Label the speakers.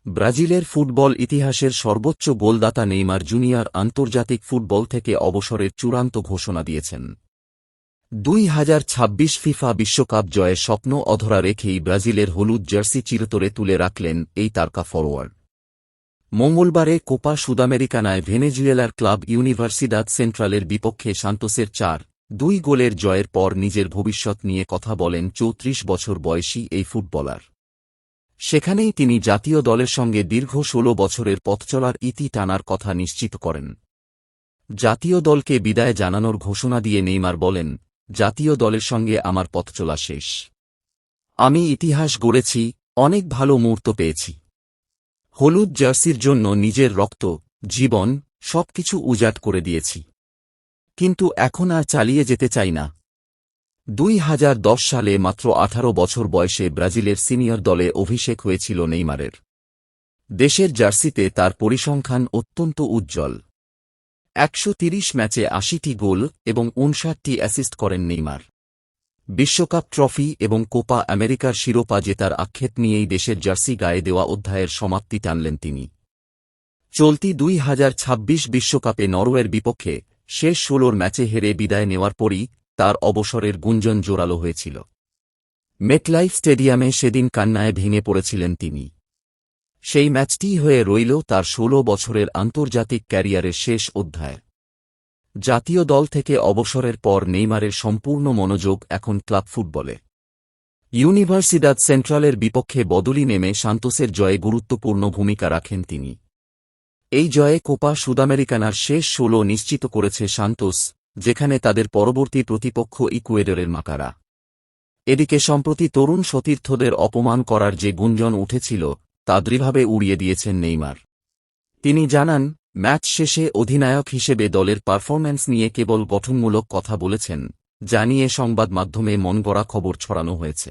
Speaker 1: ব্রাজিলের ফুটবল ইতিহাসের সর্বোচ্চ গোলদাতা নেইমার জুনিয়র আন্তর্জাতিক ফুটবল থেকে অবসরের চূড়ান্ত ঘোষণা দিয়েছেন। 2026 ফিফা বিশ্বকাপ জয়ের স্বপ্ন অধরা রেখেই ব্রাজিলের হলুদ জার্সি চিরতরে তুলে রাখলেন এই তারকা ফরোয়ার্ড। মঙ্গলবারে কোপা সুদামেরিকানায় ভেনেজুয়েলার ক্লাব ইউনিভার্সিদাদ সেন্ট্রালের বিপক্ষে সান্তোসের 4-2 গোলের জয়ের পর নিজের ভবিষ্যৎ নিয়ে কথা বলেন 34 বছর বয়সী এই ফুটবলার। সেখানেই তিনি জাতীয় দলের সঙ্গে দীর্ঘ 16 বছরের পথচলার ইতি টানার কথা নিশ্চিত করেন। জাতীয় দলকে বিদায় জানানোর ঘোষণা দিয়ে নেইমার বলেন, জাতীয় দলের সঙ্গে আমার পথচলা শেষ। আমি ইতিহাস গড়েছি, অনেক ভালো মুহূর্ত পেয়েছি। হলুদ জার্সির জন্য নিজের রক্ত, জীবন, সবকিছু উজাট করে দিয়েছি। কিন্তু এখন আর চালিয়ে যেতে চাই না। 2010 সালে মাত্র 18 বছর বয়সে ব্রাজিলের সিনিয়র দলে অভিষেক হয়েছিল নেইমারের। দেশের জার্সিতে তার পরিসংখ্যান অত্যন্ত উজ্জ্বল। 130 ম্যাচে 80টি গোল এবং 59টি অ্যাসিস্ট করেন নেইমার। বিশ্বকাপ ট্রফি এবং কোপা আমেরিকার শিরোপা জেতার আক্ষেপ নিয়েই দেশের জার্সি গায়ে দেওয়া অধ্যায়ের সমাপ্তি টানলেন তিনি। চলতি 2026 বিশ্বকাপে নরওয়ের বিপক্ষে শেষ 16 ম্যাচে হেরে বিদায় নেওয়ার পরই তার অবসরের গুঞ্জন জোরালো হয়েছিল। মেটলাইফ স্টেডিয়ামে সেদিন কান্নায় ভেঙে পড়েছিলেন তিনি। সেই ম্যাচটিই হয়ে রইল তার 16 বছরের আন্তর্জাতিক ক্যারিয়ারের শেষ অধ্যায়। জাতীয় দল থেকে অবসরের পর নেইমারের সম্পূর্ণ মনোযোগ এখন ক্লাব ফুটবলে। ইউনিভার্সিদাদ সেন্ট্রালের বিপক্ষে বদলি নেমে সান্তোসের জয়ে গুরুত্বপূর্ণ ভূমিকা রাখেন তিনি। এই জয়ে কোপা সুদামেরিকানার শেষ 16 নিশ্চিত করেছে সান্তোস, যেখানে তাদের পরবর্তী প্রতিপক্ষ ইকুয়েডরের মাকারা। এদিকে সম্প্রতি তরুণ সতীর্থদের অপমান করার যে গুঞ্জন উঠেছিল তা দৃঢ়ভাবে উড়িয়ে দিয়েছেন নেইমার। তিনি জানান, ম্যাচ শেষে অধিনায়ক হিসেবে দলের পারফরম্যান্স নিয়ে কেবল গঠনমূলক কথা বলেছেন, যা নিয়ে সংবাদ মাধ্যমে মনগড়া খবর ছড়ানো হয়েছে।